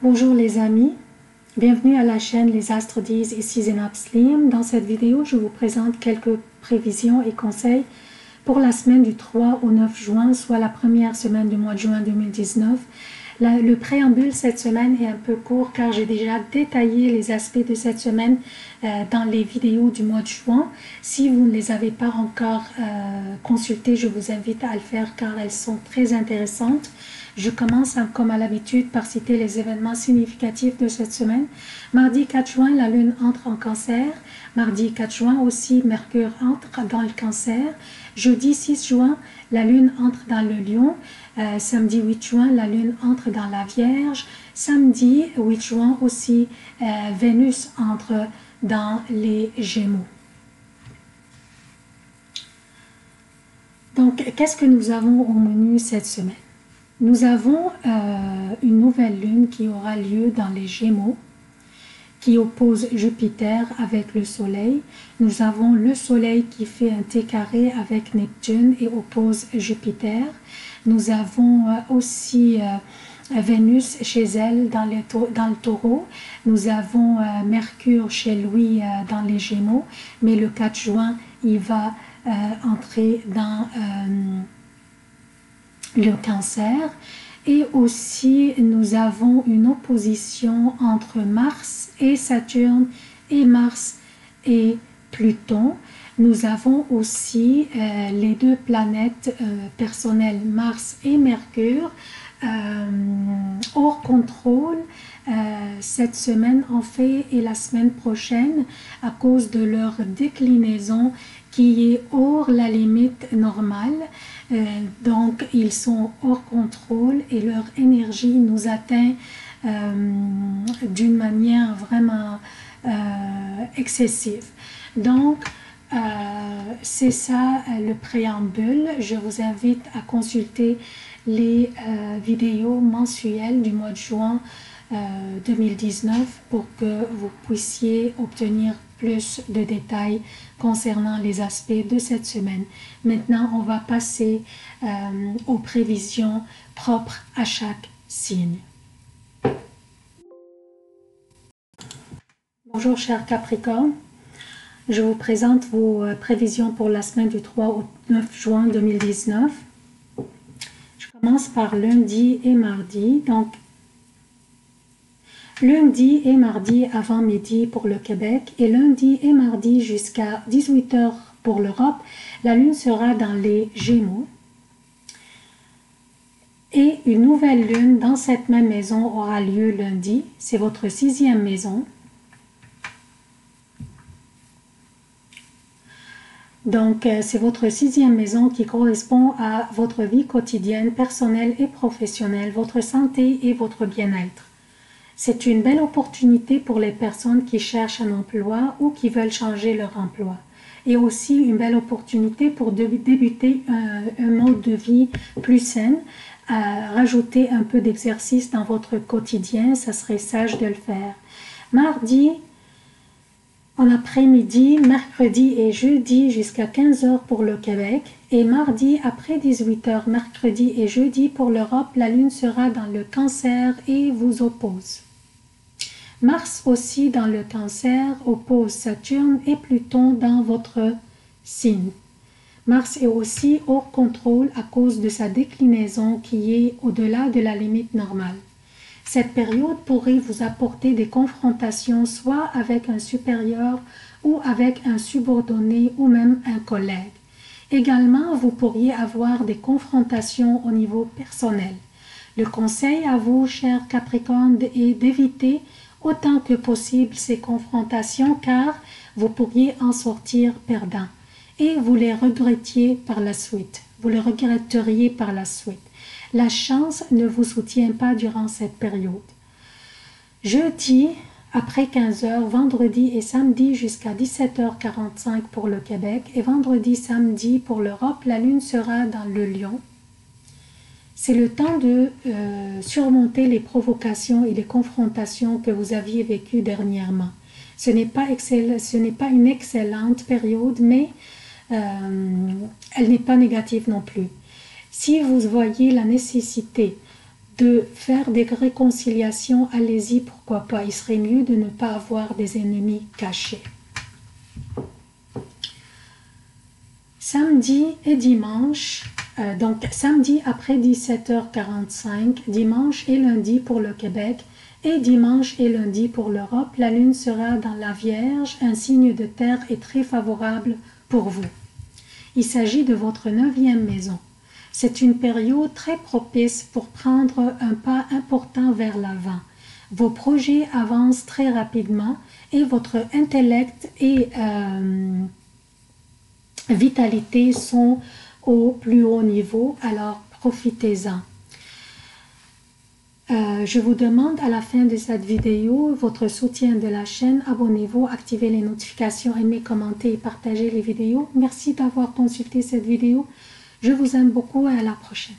Bonjour les amis, bienvenue à la chaîne Les Astres disent, ici Zénab Slim. Dans cette vidéo, je vous présente quelques prévisions et conseils pour la semaine du 3 au 9 juin, soit la première semaine du mois de juin 2019. Le préambule cette semaine est un peu court car j'ai déjà détaillé les aspects de cette semaine dans les vidéos du mois de juin. Si vous ne les avez pas encore consultées, je vous invite à le faire car elles sont très intéressantes. Je commence comme à l'habitude par citer les événements significatifs de cette semaine. Mardi 4 juin, la Lune entre en Cancer. Mardi 4 juin aussi, Mercure entre dans le Cancer. Jeudi 6 juin, la Lune entre dans le Lion. Samedi 8 juin, la Lune entre dans la Vierge. Samedi 8 juin aussi, Vénus entre dans les Gémeaux. Donc, qu'est-ce que nous avons au menu cette semaine? Nous avons une nouvelle lune qui aura lieu dans les Gémeaux, qui oppose Jupiter avec le Soleil. Nous avons le Soleil qui fait un T carré avec Neptune et oppose Jupiter. Nous avons aussi Vénus chez elle dans le Taureau. Nous avons Mercure chez lui dans les Gémeaux, mais le 4 juin, il va entrer dans le Cancer. Et aussi nous avons une opposition entre Mars et Saturne et Mars et Pluton. Nous avons aussi les deux planètes personnelles, Mars et Mercure, hors contrôle cette semaine en fait et la semaine prochaine à cause de leur déclinaison qui est hors la limite normale. Donc ils sont hors contrôle et leur énergie nous atteint d'une manière vraiment excessive. Donc c'est ça le préambule. Je vous invite à consulter les vidéos mensuelles du mois de juin 2019 pour que vous puissiez obtenir plus de détails concernant les aspects de cette semaine. Maintenant, on va passer aux prévisions propres à chaque signe. Bonjour chers Capricornes, je vous présente vos prévisions pour la semaine du 3 au 9 juin 2019. Je commence par lundi et mardi. Donc, lundi et mardi avant midi pour le Québec et lundi et mardi jusqu'à 18 h pour l'Europe, la Lune sera dans les Gémeaux. Et une nouvelle Lune dans cette même maison aura lieu lundi. C'est votre 6e maison. Donc, c'est votre 6e maison qui correspond à votre vie quotidienne, personnelle et professionnelle, votre santé et votre bien-être. C'est une belle opportunité pour les personnes qui cherchent un emploi ou qui veulent changer leur emploi. Et aussi une belle opportunité pour débuter un mode de vie plus sain, rajouter un peu d'exercice dans votre quotidien, ça serait sage de le faire. Mardi, en après-midi, mercredi et jeudi jusqu'à 15 h pour le Québec et mardi après 18 h, mercredi et jeudi pour l'Europe, la Lune sera dans le Cancer et vous oppose. Mars aussi dans le Cancer oppose Saturne et Pluton dans votre signe. Mars est aussi hors contrôle à cause de sa déclinaison qui est au-delà de la limite normale. Cette période pourrait vous apporter des confrontations soit avec un supérieur ou avec un subordonné ou même un collègue. Également, vous pourriez avoir des confrontations au niveau personnel. Le conseil à vous, chers Capricornes, est d'éviter autant que possible ces confrontations car vous pourriez en sortir perdant et vous les regrettiez par la suite. Vous les regretteriez par la suite. La chance ne vous soutient pas durant cette période. Jeudi, après 15 h, vendredi et samedi jusqu'à 17 h 45 pour le Québec et vendredi, samedi pour l'Europe, la Lune sera dans le Lion. C'est le temps de surmonter les provocations et les confrontations que vous aviez vécues dernièrement. Ce n'est pas une excellente période, mais elle n'est pas négative non plus. Si vous voyez la nécessité de faire des réconciliations, allez-y, pourquoi pas. Il serait mieux de ne pas avoir des ennemis cachés. Samedi et dimanche, donc samedi après 17h45, dimanche et lundi pour le Québec, et dimanche et lundi pour l'Europe, la lune sera dans la Vierge, un signe de terre est très favorable pour vous. Il s'agit de votre 9e maison. C'est une période très propice pour prendre un pas important vers l'avant. Vos projets avancent très rapidement et votre intellect et vitalité sont au plus haut niveau, alors profitez-en. Je vous demande à la fin de cette vidéo votre soutien de la chaîne. Abonnez-vous, activez les notifications, aimez, commentez et partagez les vidéos. Merci d'avoir consulté cette vidéo. Je vous aime beaucoup et à la prochaine.